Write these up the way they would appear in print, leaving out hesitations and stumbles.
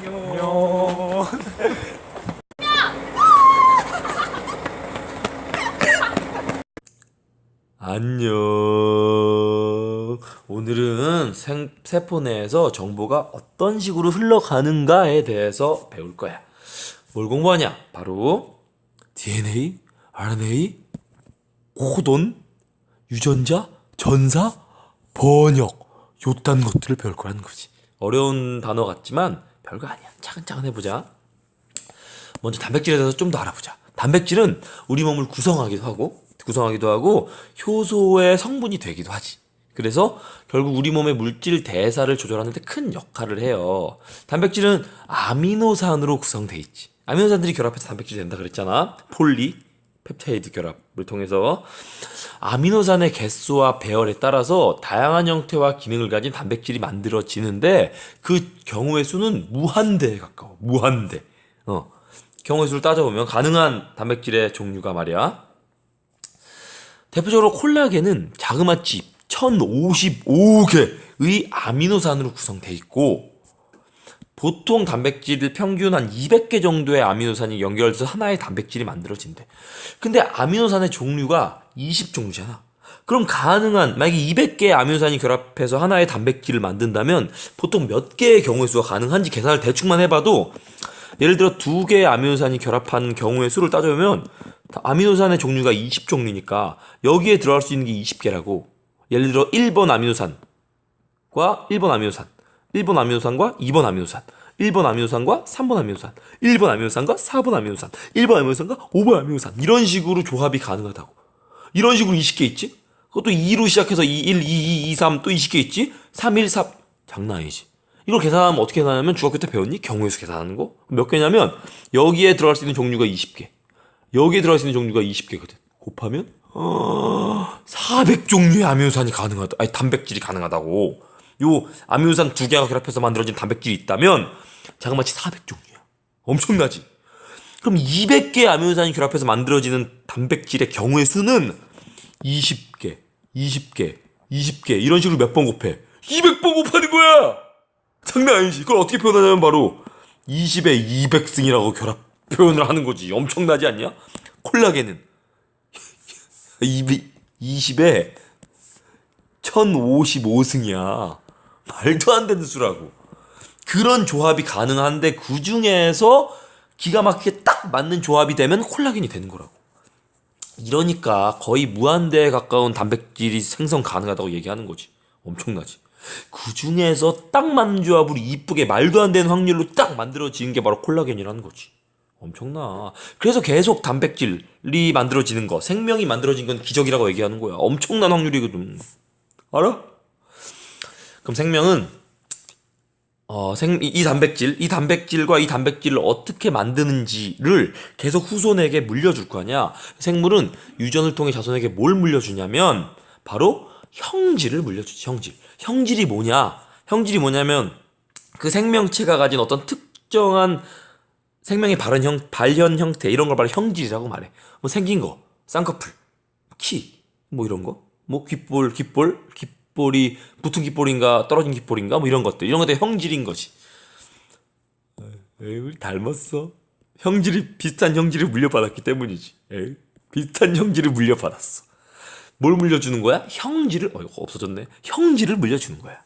안녕. 안녕. 오늘은 세포 내에서 정보가 어떤 식으로 흘러가는가에 대해서 배울 거야. 뭘 공부하냐? 바로 DNA, RNA, 코돈, 유전자, 전사, 번역, 요딴 것들을 배울 거라는 거지. 어려운 단어 같지만 별거 아니야. 차근차근 해보자. 먼저 단백질에 대해서 좀 더 알아보자. 단백질은 우리 몸을 구성하기도 하고 효소의 성분이 되기도 하지. 그래서 결국 우리 몸의 물질 대사를 조절하는 데 큰 역할을 해요. 단백질은 아미노산으로 구성돼 있지. 아미노산들이 결합해서 단백질이 된다 그랬잖아. 폴리 펩타이드 결합을 통해서 아미노산의 개수와 배열에 따라서 다양한 형태와 기능을 가진 단백질이 만들어지는데 그 경우의 수는 무한대에 가까워. 무한대. 경우의 수를 따져보면 가능한 단백질의 종류가 말이야. 대표적으로 콜라겐은 자그마치 1055개의 아미노산으로 구성돼 있고, 보통 단백질을 평균 한 200개 정도의 아미노산이 연결돼서 하나의 단백질이 만들어진대. 근데 아미노산의 종류가 20종류잖아. 그럼 가능한, 만약에 200개의 아미노산이 결합해서 하나의 단백질을 만든다면 보통 몇 개의 경우의 수가 가능한지 계산을 대충만 해봐도, 예를 들어 2개의 아미노산이 결합한 경우의 수를 따져보면 아미노산의 종류가 20종류니까 여기에 들어갈 수 있는 게 20개라고. 예를 들어 1번 아미노산과 1번 아미노산, 1번 아미노산과 2번 아미노산, 1번 아미노산과 3번 아미노산, 1번 아미노산과 4번 아미노산, 1번 아미노산과 5번 아미노산, 이런 식으로 조합이 가능하다고. 이런 식으로 20개 있지? 그것도 2로 시작해서 2, 1, 2, 2, 2, 3 또 20개 있지? 3, 1, 4 장난 아니지. 이걸 계산하면 어떻게 계산하냐면 중학교 때 배웠니? 경우의 수 계산하는 거? 몇 개냐면 여기에 들어갈 수 있는 종류가 20개, 여기에 들어갈 수 있는 종류가 20개거든. 곱하면 400종류의 아미노산이 가능하다. 아니 단백질이 가능하다고. 요 아미노산 2개가 결합해서 만들어진 단백질이 있다면 자그마치 400종류야. 엄청나지? 그럼 200개의 아미노산이 결합해서 만들어지는 단백질의 경우의 수는 20개, 20개, 20개 이런 식으로 몇 번 곱해? 200번 곱하는 거야! 장난 아니지. 그걸 어떻게 표현하냐면 바로 20의 200승이라고 결합 표현을 하는 거지. 엄청나지 않냐? 콜라겐은 20에 1055승이야. 말도 안 되는 수라고. 그런 조합이 가능한데 그 중에서 기가 막히게 딱 맞는 조합이 되면 콜라겐이 되는 거라고. 이러니까 거의 무한대에 가까운 단백질이 생성 가능하다고 얘기하는 거지. 엄청나지. 그 중에서 딱 맞는 조합으로 이쁘게 말도 안 되는 확률로 딱 만들어지는 게 바로 콜라겐이라는 거지. 엄청나. 그래서 계속 단백질이 만들어지는 거, 생명이 만들어진 건 기적이라고 얘기하는 거야. 엄청난 확률이거든. 알아? 그럼 생명은 이 단백질과 이 단백질을 어떻게 만드는지를 계속 후손에게 물려줄 거 아니야. 생물은 유전을 통해 자손에게 뭘 물려주냐면 바로 형질을 물려주지. 형질이 뭐냐? 형질이 뭐냐면 그 생명체가 가진 어떤 특정한 생명의 발현 형태, 이런 걸 바로 형질이라고 말해. 뭐 생긴 거, 쌍꺼풀, 키, 뭐 이런 거, 뭐 귓볼이 붙은 귓볼인가 떨어진 귓볼인가 뭐 이런 것들 형질인 거지. 에이, 우리 닮았어. 비슷한 형질을 물려받았기 때문이지. 에이, 비슷한 형질을 물려받았어. 뭘 물려주는 거야? 없어졌네. 형질을 물려주는 거야.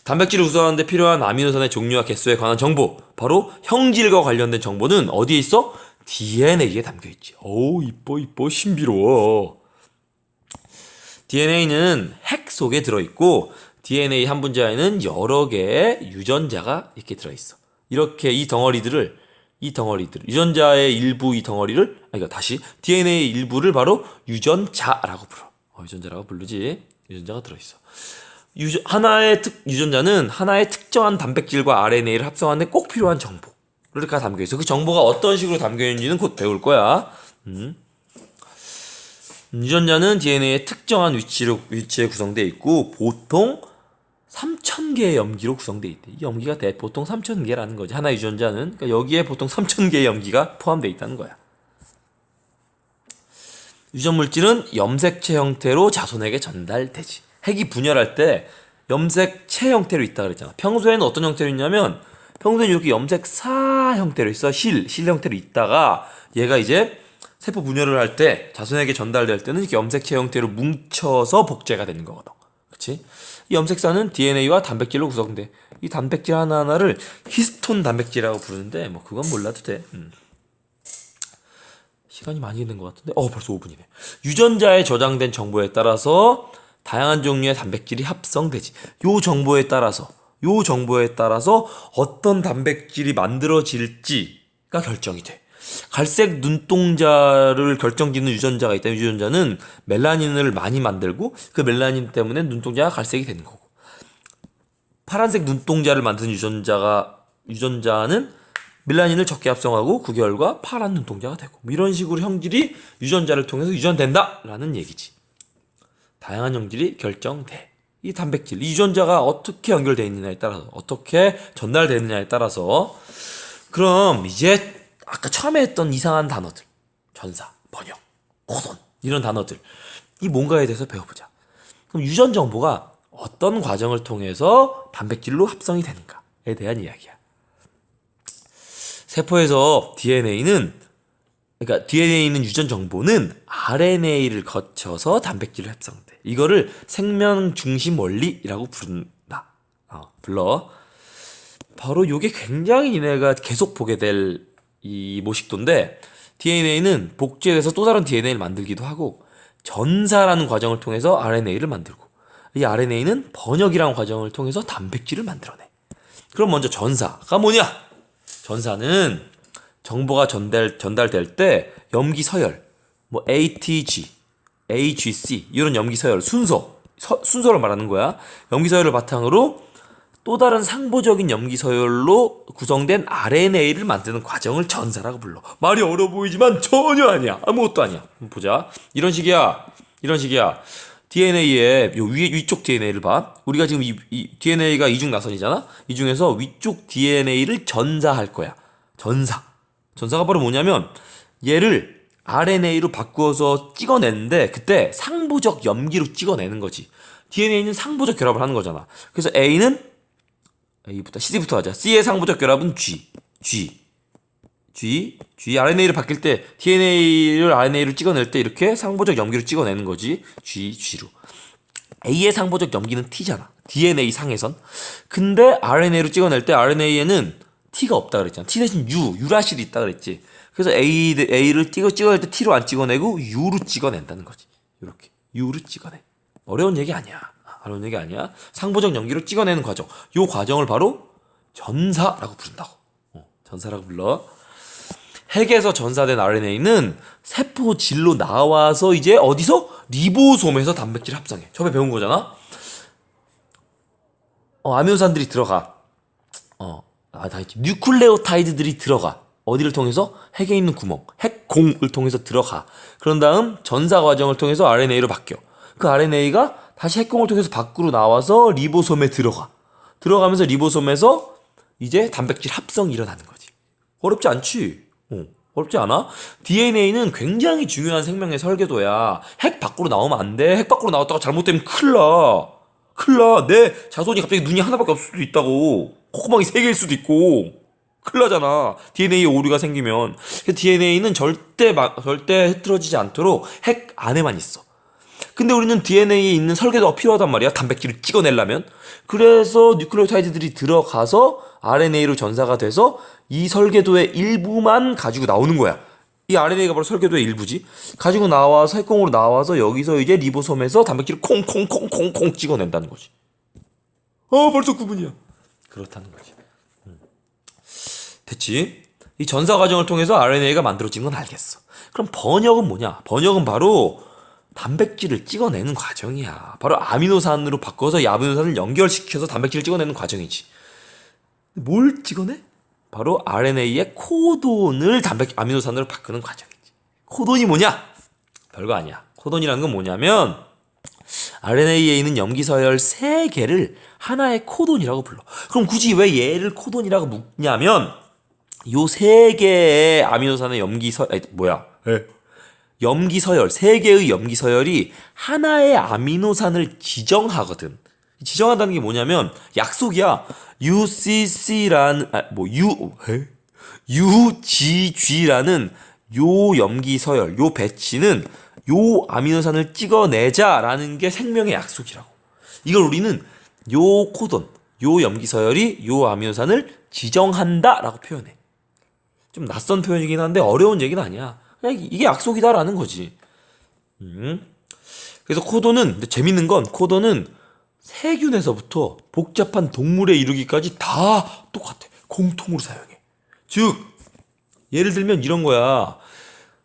단백질을 구성하는데 필요한 아미노산의 종류와 개수에 관한 정보, 바로 형질과 관련된 정보는 어디에 있어? DNA에 담겨있지. 어우, 이뻐 신비로워. DNA는 핵 속에 들어있고 DNA 한 분자에는 여러 개의 유전자가 이렇게 들어있어. 이렇게 이 덩어리들 유전자의 일부 이 덩어리를 DNA 일부를 바로 유전자라고 불러. 유전자라고 부르지. 유전자가 들어있어. 유전자는 하나의 특정한 단백질과 RNA를 합성하는 데 꼭 필요한 정보를 다 담겨있어. 그 정보가 어떤 식으로 담겨있는지는 곧 배울 거야. 유전자는 DNA의 특정한 위치에 구성되어 있고 보통 3000개의 염기로 구성되어 있대. 이 염기가 보통 3000개라는 거지. 하나의 유전자는. 그러니까 여기에 보통 3000개의 염기가 포함되어 있다는 거야. 유전물질은 염색체 형태로 자손에게 전달되지. 핵이 분열할 때 염색체 형태로 있다 그랬잖아. 평소에는 어떤 형태로 있냐면 평소에 이렇게 염색사 형태로 있어. 실 형태로 있다가 얘가 이제 세포 분열을 할 때 자손에게 전달될 때는 이렇게 염색체 형태로 뭉쳐서 복제가 되는 거거든. 그치? 이 염색사는 DNA와 단백질로 구성돼. 이 단백질 하나하나를 히스톤 단백질이라고 부르는데 뭐 그건 몰라도 돼. 시간이 많이 있는 것 같은데 벌써 5분이네. 유전자에 저장된 정보에 따라서 다양한 종류의 단백질이 합성되지. 요 정보에 따라서 어떤 단백질이 만들어질지가 결정이 돼. 갈색 눈동자를 결정짓는 유전자가 있다면 유전자는 멜라닌을 많이 만들고 그 멜라닌 때문에 눈동자가 갈색이 되는 거고, 파란색 눈동자를 만드는 유전자는 멜라닌을 적게 합성하고 그 결과 파란 눈동자가 되고, 이런 식으로 형질이 유전자를 통해서 유전된다라는 얘기지. 다양한 형질이 결정돼. 이 단백질, 이 유전자가 어떻게 연결되어 있느냐에 따라서, 어떻게 전달되느냐에 따라서. 그럼 이제 아까 처음에 했던 이상한 단어들, 전사, 번역, 코돈, 이런 단어들, 이 뭔가에 대해서 배워보자. 그럼 유전 정보가 어떤 과정을 통해서 단백질로 합성이 되는가에 대한 이야기야. 세포에서 DNA는 유전 정보는 RNA를 거쳐서 단백질로 합성돼. 이거를 생명 중심 원리라고 불러. 바로 요게 굉장히 니네가 계속 보게 될 이 모식도인데, DNA는 복제돼서 또 다른 DNA를 만들기도 하고, 전사라는 과정을 통해서 RNA를 만들고, 이 RNA는 번역이라는 과정을 통해서 단백질을 만들어내. 그럼 먼저 전사가 뭐냐? 전사는 정보가 전달될 때 염기 서열, 뭐 ATG, AGC 이런 염기 서열 순서를 말하는 거야. 염기 서열을 바탕으로 또 다른 상보적인 염기 서열로 구성된 RNA를 만드는 과정을 전사라고 불러. 말이 어려워 보이지만 전혀 아니야. 아무것도 아니야. 보자. 이런 식이야. DNA의 위쪽 DNA를 봐. 우리가 지금 이 DNA가 이중 나선이잖아. 이 중에서 위쪽 DNA를 전사할 거야. 전사가 바로 뭐냐면 얘를 RNA로 바꾸어서 찍어내는데, 그때 상보적 염기로 찍어내는 거지. DNA는 상보적 결합을 하는 거잖아. 그래서 C부터 하자. C의 상보적 결합은 G. RNA를 바뀔 때 DNA를 RNA로 찍어낼 때 이렇게 상보적 염기로 찍어내는 거지. G로. A의 상보적 염기는 T잖아. DNA 상에선. 근데 RNA로 찍어낼 때 RNA에는 T가 없다 그랬잖아. T 대신 유라실이 있다 그랬지. 그래서 A를 찍어낼 때 T로 안 찍어내고 U로 찍어낸다는 거지. 이렇게 U로 찍어내. 어려운 얘기 아니야. 상보적 염기로 찍어내는 과정. 요 과정을 바로 전사라고 부른다고. 전사라고 불러. 핵에서 전사된 RNA는 세포질로 나와서 이제 어디서? 리보솜에서 단백질 합성해. 처음에 배운 거잖아. 아미노산들이 들어가. 다 있지. 뉴클레오타이드들이 들어가. 어디를 통해서? 핵에 있는 구멍, 핵공을 통해서 들어가. 그런 다음 전사 과정을 통해서 RNA로 바뀌어. 그 RNA가 다시 핵공을 통해서 밖으로 나와서 리보솜에 들어가면서 리보솜에서 이제 단백질 합성이 일어나는 거지. 어렵지 않지? 어렵지 않아? DNA는 굉장히 중요한 생명의 설계도야. 핵 밖으로 나오면 안 돼. 핵 밖으로 나왔다가 잘못되면 큰일 나. 내 자손이 갑자기 눈이 하나밖에 없을 수도 있다고. 콧구멍이 3개일 수도 있고. 큰일 나잖아. DNA 오류가 생기면. DNA는 절대 흐트러지지 않도록 핵 안에만 있어. 근데 우리는 DNA에 있는 설계도가 필요하단 말이야. 단백질을 찍어내려면. 그래서 뉴클레오타이드들이 들어가서 RNA로 전사가 돼서 이 설계도의 일부만 가지고 나오는 거야. 이 RNA가 바로 설계도의 일부지. 가지고 나와서 핵공으로 나와서 여기서 이제 리보솜에서 단백질을 콩콩콩콩콩 찍어낸다는 거지. 벌써 9분이야. 그렇다는 거지. 됐지? 이 전사 과정을 통해서 RNA가 만들어진 건 알겠어. 그럼 번역은 뭐냐? 번역은 바로 단백질을 찍어내는 과정이야. 바로 아미노산으로 바꿔서 이 아미노산을 연결시켜서 단백질을 찍어내는 과정이지. 뭘 찍어내? 바로 RNA의 코돈을 아미노산으로 바꾸는 과정이지. 코돈이 뭐냐? 별거 아니야. 코돈이라는 건 뭐냐면 RNA에 있는 염기서열 3개를 하나의 코돈이라고 불러. 그럼 굳이 왜 얘를 코돈이라고 묻냐면 요 3개의 아미노산의 염기서열, 3개의 염기서열이 하나의 아미노산을 지정하거든. 지정한다는 게 뭐냐면 약속이야. UCC라는 UGG라는 요 염기 서열, 요 배치는 요 아미노산을 찍어내자라는 게 생명의 약속이라고. 이걸 우리는 요 코돈, 요 염기 서열이 요 아미노산을 지정한다라고 표현해. 좀 낯선 표현이긴 한데 어려운 얘기는 아니야. 그냥 이게 약속이다라는 거지. 그래서 코돈은, 근데 재밌는 건 코돈은 세균에서부터 복잡한 동물에 이르기까지 다 똑같아. 공통으로 사용해. 즉, 예를 들면 이런 거야.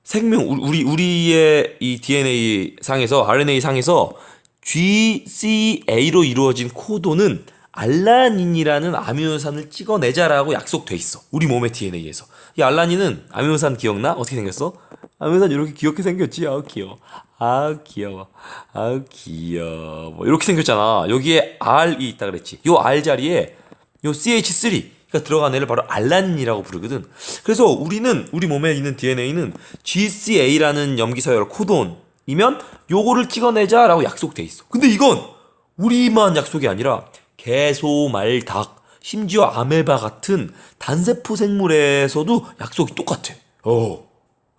생명, 우리의 이 DNA 상에서, RNA 상에서 GCA로 이루어진 코돈은 알라닌이라는 아미노산을 찍어내자라고 약속돼 있어. 우리 몸의 DNA에서. 이 알라닌은 아미노산 기억나? 어떻게 생겼어? 아미노산 이렇게 귀엽게 생겼지? 아우 귀여워. 아우 귀여워. 아우 귀여워. 이렇게 생겼잖아. 여기에 R이 있다 그랬지. 요 R 자리에 요 CH3가 들어간 애를 바로 알라닌이라고 부르거든. 그래서 우리 몸에 있는 DNA는 GCA라는 염기서열 코돈이면 요거를 찍어내자라고 약속돼 있어. 근데 이건 우리만 약속이 아니라 개, 소, 말, 닭, 심지어 아메바 같은 단세포 생물에서도 약속이 똑같아.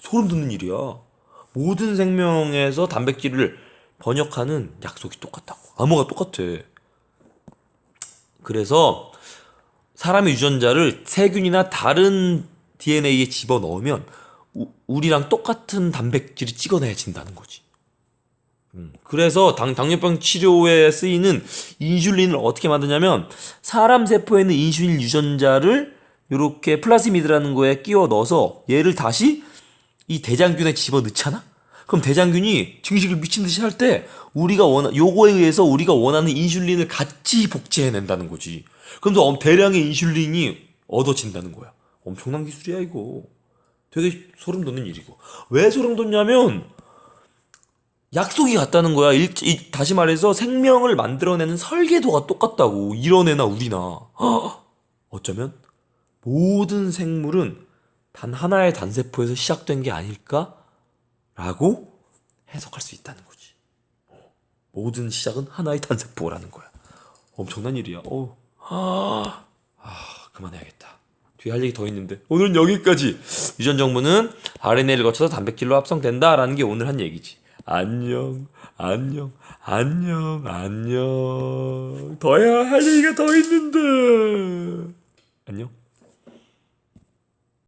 소름 돋는 일이야. 모든 생명에서 단백질을 번역하는 약속이 똑같다고. 암호가 똑같아. 그래서 사람의 유전자를 세균이나 다른 DNA에 집어넣으면 우리랑 똑같은 단백질이 찍어내진다는 거지. 그래서 당뇨병 치료에 쓰이는 인슐린을 어떻게 만드냐면 사람 세포에 있는 인슐린 유전자를 이렇게 플라스미드라는 거에 끼워 넣어서 얘를 다시 이 대장균에 집어 넣잖아? 그럼 대장균이 증식을 미친 듯이 할 때 요거에 의해서 우리가 원하는 인슐린을 같이 복제해낸다는 거지. 그러면서 대량의 인슐린이 얻어진다는 거야. 엄청난 기술이야 이거. 되게 소름 돋는 일이고. 왜 소름 돋냐면 약속이 같다는 거야. 다시 말해서 생명을 만들어내는 설계도가 똑같다고. 이런 애나 우리나. 어쩌면 모든 생물은 단 하나의 단세포에서 시작된 게 아닐까? 라고 해석할 수 있다는 거지. 모든 시작은 하나의 단세포라는 거야. 엄청난 일이야. 그만해야겠다. 뒤에 할 얘기 더 있는데 오늘은 여기까지. 유전 정보는 RNA를 거쳐서 단백질로 합성된다라는 게 오늘 한 얘기지. 안녕. 더 해야 할 얘기가 더 있는데. 안녕.